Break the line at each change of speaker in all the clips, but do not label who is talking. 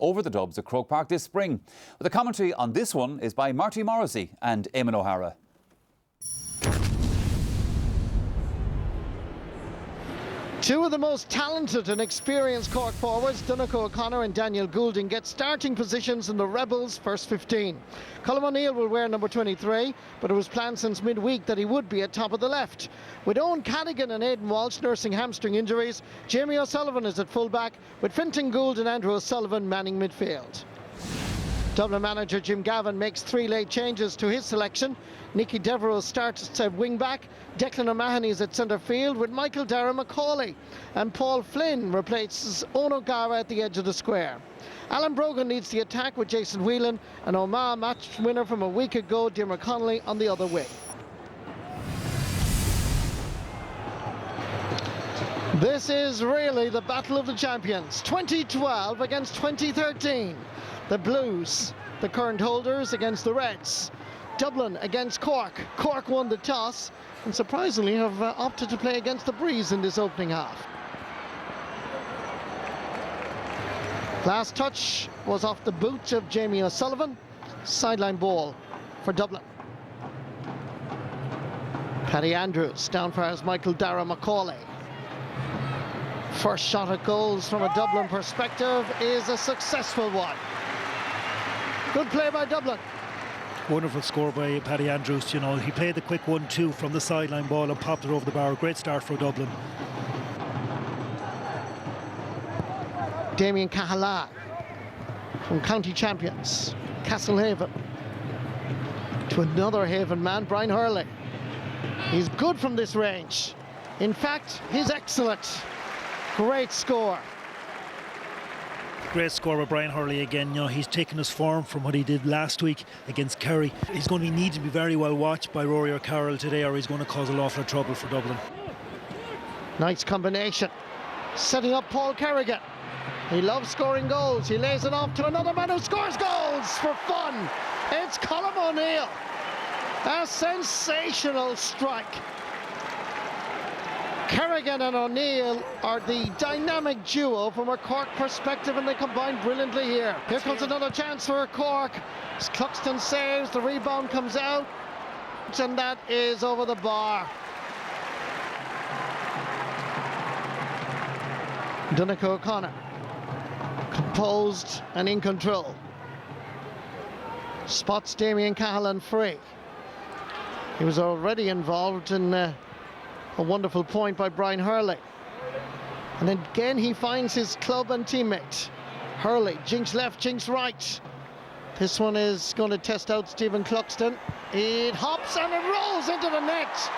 over the Dubs at Croke Park this spring. The commentary on this one is by Marty Morrissey and Eamon O'Hara.
Two of the most talented and experienced Cork forwards, Donnacha O'Connor and Daniel Goulding, get starting positions in the Rebels' first 15. Colm O'Neill will wear number 23, but it was planned since midweek that he would be at top of the left. With Owen Cadigan and Aidan Walsh nursing hamstring injuries, Jamie O'Sullivan is at fullback, with Fintan Gould and Andrew O'Sullivan manning midfield. Dublin manager Jim Gavin makes 3 late changes to his selection. Nicky Devereux starts at wing-back, Declan O'Mahony is at centre field with Michael Dara McCauley, and Paul Flynn replaces Owen O'Gara at the edge of the square. Alan Brogan leads the attack with Jason Whelan and Omagh, match winner from a week ago, Diarmuid Connolly, on the other wing. This is really the battle of the champions, 2012 against 2013. The Blues, the current holders, against the Reds. Dublin against Cork. Cork won the toss and surprisingly have opted to play against the breeze in this opening half. Last touch was off the boot of Jamie O'Sullivan. Sideline ball for Dublin. Paddy Andrews down for as Michael Dara McCauley. First shot at goals from a Dublin perspective is a successful one. Good play by Dublin.
Wonderful score by Paddy Andrews. You know, he played the quick 1-2 from the sideline ball and popped it over the bar. Great start for Dublin.
Damien Cahalá from county champions Castlehaven to another Haven man, Brian Hurley. He's good from this range. In fact, he's excellent. Great score.
Great score with Brian Hurley again. You know, he's taken his form from what he did last week against Kerry. He's going to need to be very well watched by Rory O'Carroll today, or he's going to cause an awful lot of trouble for Dublin.
Nice combination. Setting up Paul Kerrigan. He loves scoring goals. He lays it off to another man who scores goals for fun. It's Colm O'Neill. A sensational strike. Kerrigan and O'Neill are the dynamic duo from a Cork perspective, and they combine brilliantly here. Here comes another chance for Cork. As Cluxton saves, the rebound comes out, and that is over the bar. Donnacha O'Connor, composed and in control. Spots Damien Cahalán free. He was already involved in a wonderful point by Brian Hurley. And again he finds his club and teammate. Hurley, jinx left, jinx right. This one is going to test out Stephen Cluxton. It hops and it rolls into the net.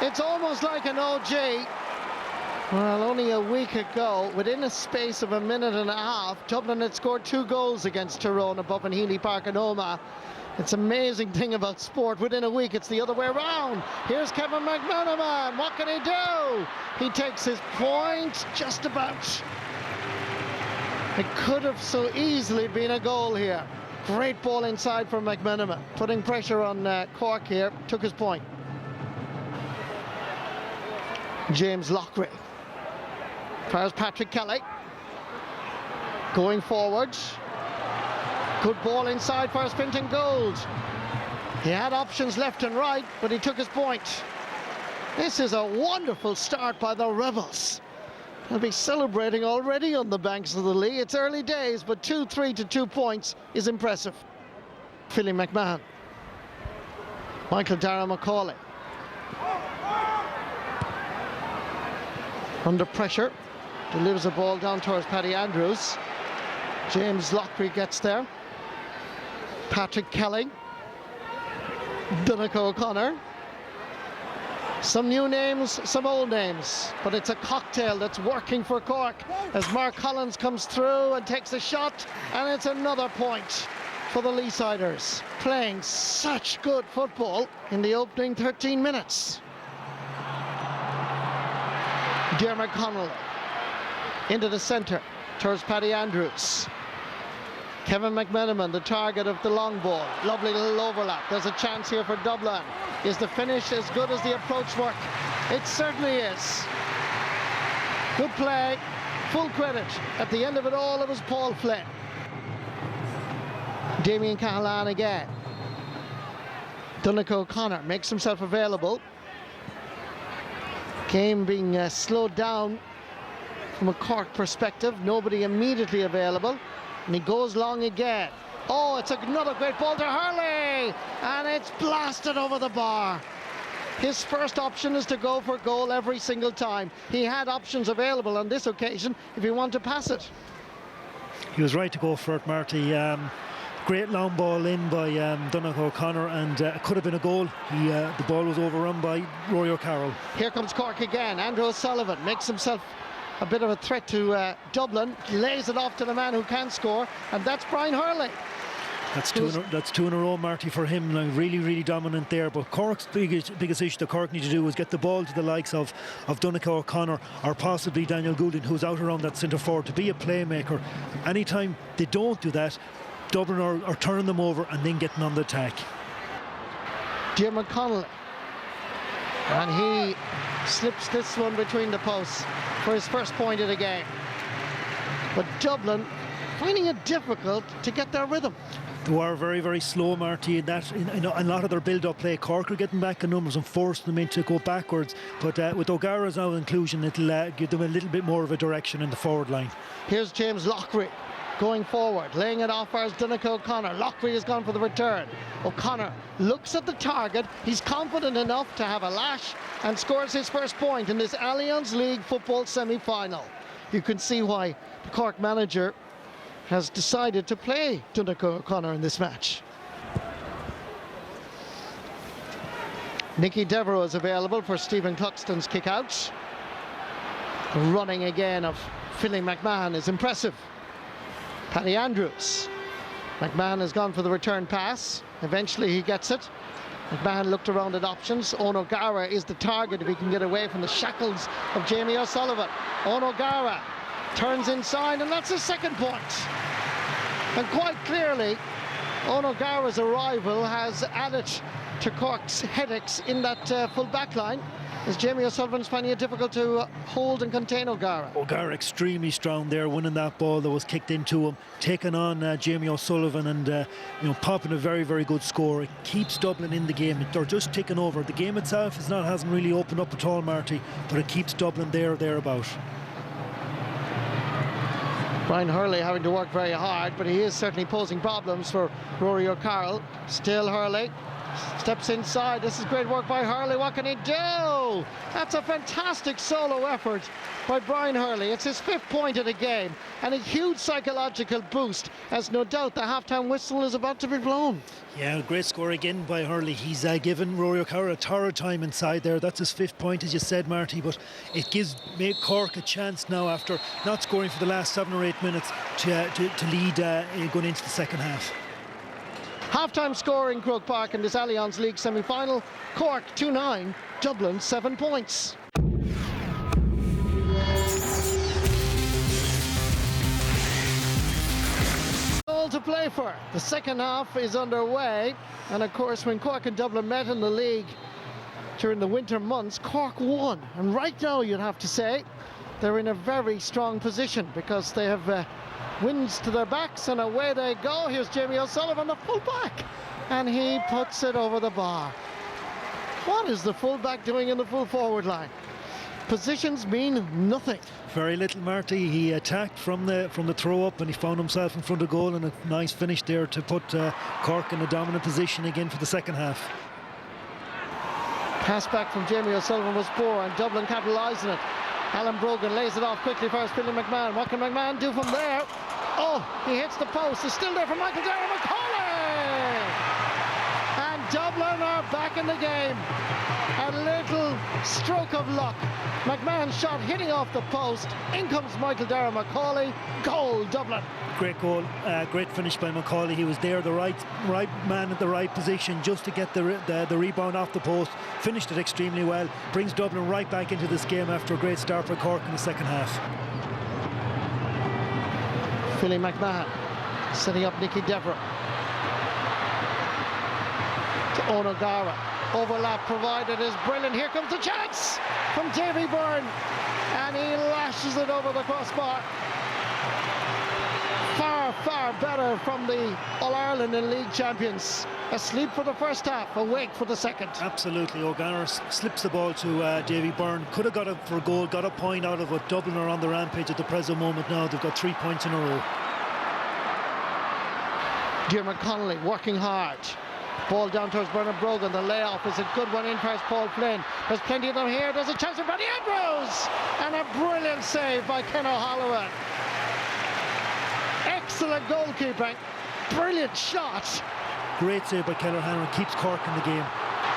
It's almost like an OG. Well, only a week ago, within a space of a minute and a half, Dublin had scored 2 goals against Tyrone above in Healy Park and Omagh. It's an amazing thing about sport. Within a week, it's the other way around. Here's Kevin McManaman. What can he do? He takes his point just about. It could have so easily been a goal here. Great ball inside from McManaman. Putting pressure on Cork here. Took his point. James Loughrey. Fires Patrick Kelly. Going forward. Good ball inside for Fintan Gould. He had options left and right, but he took his point. This is a wonderful start by the Rebels. They'll be celebrating already on the banks of the Lee. It's early days, but 2-3 to 2 points is impressive. Philly McMahon. Michael Dara McCauley. Under pressure. Delivers a ball down towards Paddy Andrews. James Loughrey gets there. Patrick Kelly. Donnacha O'Connor. Some new names, some old names, but it's a cocktail that's working for Cork as Mark Collins comes through and takes a shot, and it's another point for the Leesiders, playing such good football in the opening 13 minutes. Diarmuid Connolly into the centre towards Paddy Andrews. Kevin McManaman, the target of the long ball. Lovely little overlap. There's a chance here for Dublin. Is the finish as good as the approach work? It certainly is. Good play. full credit. At the end of it all, it was Paul Flynn. Damien Cahalane again. Donnacha O'Connor makes himself available. Game being slowed down from a Cork perspective. Nobody immediately available. And he goes long again. Oh, it's another great ball to Hurley. And it's blasted over the bar. His first option is to go for goal every single time. He had options available on this occasion if he wanted to pass it.
He was right to go for it, Marty. Great long ball in by Donnacha O'Connor, and it could have been a goal. The ball was overrun by Rory O'Carroll.
Here comes Cork again. Andrew O'Sullivan makes himself a bit of a threat to Dublin, lays it off to the man who can score, and that's Brian Hurley.
That's two in a row, Marty, for him. Now, really dominant there. But Cork's biggest issue that Cork need to do is get the ball to the likes of Donnacha O'Connor or possibly Daniel Goulding, who's out around that centre forward, to be a playmaker. Anytime they don't do that, Dublin are turning them over and then getting on the attack.
Jim McConnell, and he slips this one between the posts for his first point of the game. But Dublin finding it difficult to get their rhythm.
They were very slow, Marty, in a lot of their build-up play. Cork are getting back in numbers and forcing them into go backwards. But with O'Gara's now inclusion, it'll give them a little bit more of a direction in the forward line.
Here's James Loughrey going forward, laying it off as Donnacha O'Connor. Loughrey has gone for the return. O'Connor looks at the target. He's confident enough to have a lash and scores his first point in this Allianz League football semi-final. You can see why the Cork manager has decided to play Donnacha O'Connor in this match. Nicky Devereux is available for Stephen Cluxton's kick-out. The running again of Philly McMahon is impressive. Paddy Andrews. McMahon has gone for the return pass. Eventually he gets it. McMahon looked around at options. Owen O'Gara is the target if he can get away from the shackles of Jamie O'Sullivan. Owen O'Gara turns inside, and that's his second point. And quite clearly, Owen O'Gara's arrival has added to Cork's headaches in that full back line, as Jamie O'Sullivan's finding it difficult to hold and contain O'Gara.
O'Gara extremely strong there, winning that ball that was kicked into him, taking on Jamie O'Sullivan, and popping a very good score. It keeps Dublin in the game. They're just ticking over. The game itself hasn't really opened up at all, Marty, but it keeps Dublin thereabout.
Brian Hurley having to work very hard, but he is certainly posing problems for Rory O'Carroll. Still Hurley steps inside. This is great work by Hurley. What can he do? That's a fantastic solo effort by Brian Hurley. It's his fifth point of the game, and a huge psychological boost, as no doubt the halftime whistle is about to be blown.
Yeah, great score again by Hurley. He's given Rory O'Carroll a torrid time inside there. That's his fifth point, as you said, Marty, but it gives Cork a chance now, after not scoring for the last 7 or 8 minutes, to lead going into the second half.
Half-time score in Croke Park in this Allianz League semi-final. Cork 2-9, Dublin 7 points. All to play for. The second half is underway, and of course when Cork and Dublin met in the league during the winter months, Cork won, and right now you'd have to say they're in a very strong position because they have wins to their backs, and away they go. Here's Jamie O'Sullivan, the fullback, and he puts it over the bar. What is the fullback doing in the full forward line? Positions mean nothing.
Very little, Marty. He attacked from the throw up, and he found himself in front of goal, and a nice finish there to put Cork in a dominant position again for the second half.
Pass back from Jamie O'Sullivan was poor, and Dublin capitalising it. Alan Brogan lays it off quickly for Billy McMahon. What can McMahon do from there? Oh, he hits the post. It's still there for Michael Darragh Macaulay! And Dublin are back in the game. A little stroke of luck. McMahon's shot hitting off the post. In comes Michael Darragh Macaulay. Goal, Dublin.
Great goal, great finish by Macaulay. He was there, the right man at the right position, just to get the rebound off the post. Finished it extremely well. Brings Dublin right back into this game after a great start for Cork in the second half.
Philly McMahon setting up Nicky Devereux to Owen O'Gara. Overlap provided is brilliant. Here comes the chance from Davy Byrne, and and he lashes it over the crossbar. Far, far better from the All-Ireland and League champions. Asleep for the first half, awake for the second.
Absolutely. O'Connor slips the ball to Davy Byrne. Could have got it for a goal, got a point out of it. Dublin are on the rampage at the present moment now. They've got 3 points in a row.
Diarmuid Connolly working hard. Ball down towards Bernard Brogan. The layoff is a good one in past Paul Flynn. There's plenty of them here. There's a chance for Bradley Andrews. And a brilliant save by Ken O'Halloran. Excellent goalkeeping. Brilliant shot.
Great save by Ken O'Halloran. Keeps Cork in the game.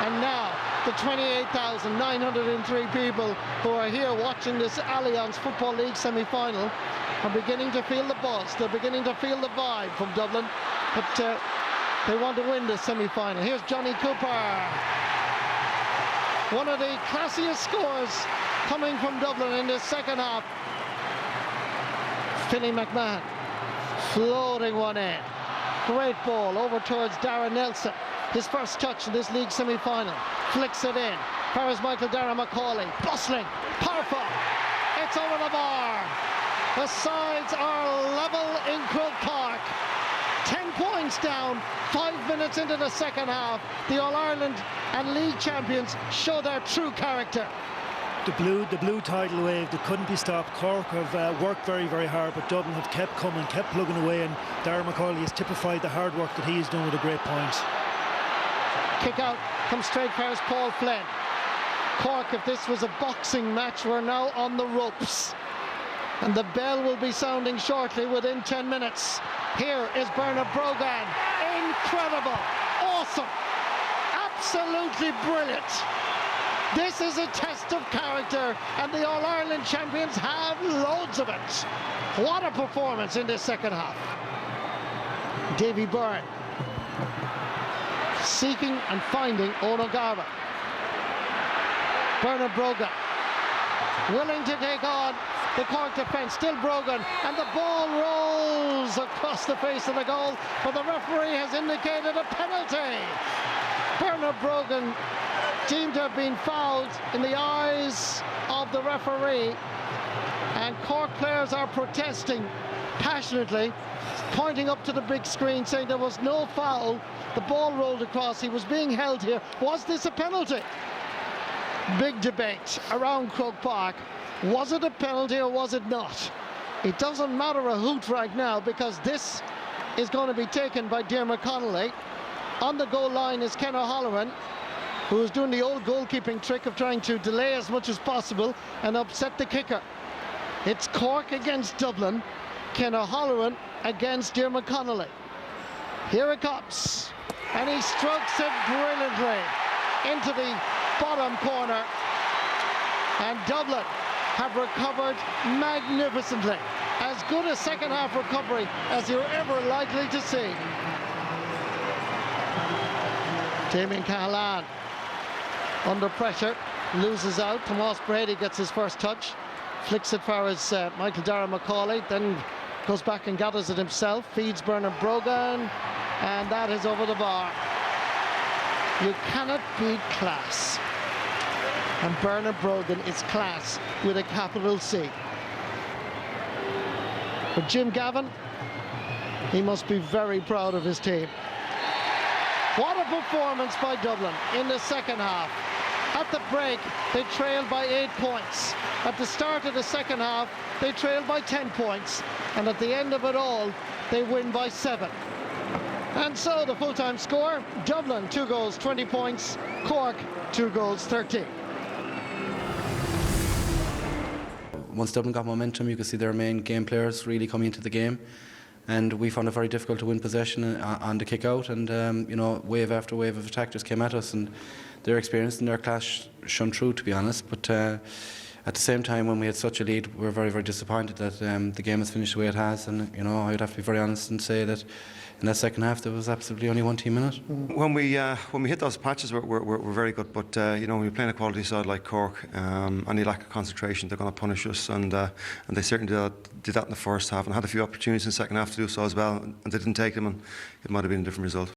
And now the 28,903 people who are here watching this Allianz Football League semi-final are beginning to feel the buzz. They're beginning to feel the vibe from Dublin. But they want to win this semi-final. Here's Johnny Cooper. One of the classiest scores coming from Dublin in this second half. Philly McMahon floating one in. Great ball over towards Darren Nelson. His first touch in this league semi-final. Flicks it in. Paris Michael Dara McCauley. Bustling. Powerful. It's over the bar. The sides are level in Croke Park. 10 points down, 5 minutes into the second half. The All-Ireland and League champions show their true character.
The blue tidal wave that couldn't be stopped. Cork have worked very, very hard, but Dublin have kept coming, kept plugging away, and Darren McCauley has typified the hard work that he's done with a great point.
Kick out, comes straight past Paul Flynn. Cork, if this was a boxing match, we're now on the ropes. And the bell will be sounding shortly within 10 minutes. Here is Bernard Brogan. Incredible. Awesome. Absolutely brilliant. This is a test of character, and the All-Ireland champions have loads of it. What a performance in this second half. Davy Byrne seeking and finding Ono Garva. Bernard Brogan willing to take on the Cork defence. Still Brogan, and the ball rolls across the face of the goal, but the referee has indicated a penalty. Bernard Brogan deemed to have been fouled in the eyes of the referee, and Cork players are protesting passionately, pointing up to the big screen saying there was no foul. The ball rolled across, he was being held here. Was this a penalty? Big debate around Croke Park. Was it a penalty or was it not? It doesn't matter a hoot right now, because this is going to be taken by Diarmuid Connolly. On the goal line is Ken O'Halloran, who is doing the old goalkeeping trick of trying to delay as much as possible and upset the kicker. It's Cork against Dublin. Ken O'Halloran against Diarmuid Connolly. Here it comes, and he strokes it brilliantly into the bottom corner, and Dublin have recovered magnificently. As good a second half recovery as you're ever likely to see. Damien Cahalane under pressure, loses out. Tomas Brady gets his first touch, flicks it for his Michael Dara McCauley, then goes back and gathers it himself, feeds Bernard Brogan, and that is over the bar. You cannot beat class, and Bernard Brogan is class with a capital C. But Jim Gavin, he must be very proud of his team. What a performance by Dublin in the second half. At the break, they trailed by 8 points. At the start of the second half, they trailed by 10 points. And at the end of it all, they win by 7. And so the full-time score, Dublin 2 goals, 20 points. Cork 2 goals, 13.
Once Dublin got momentum, you could see their main game players really coming into the game, and we found it very difficult to win possession on the kick out, and you know, wave after wave of attack just came at us, and their experience and their class shone through, to be honest. But at the same time, when we had such a lead, we were very, very disappointed that the game has finished the way it has, and you know, I'd have to be very honest and say that in that second half there was absolutely only one team in it.
When we hit those patches, we're very good, but you know, when you're playing a quality side like Cork, any lack of concentration, they're going to punish us, and they certainly did that in the first half, and had a few opportunities in the second half to do so as well, and they didn't take them, and it might have been a different result.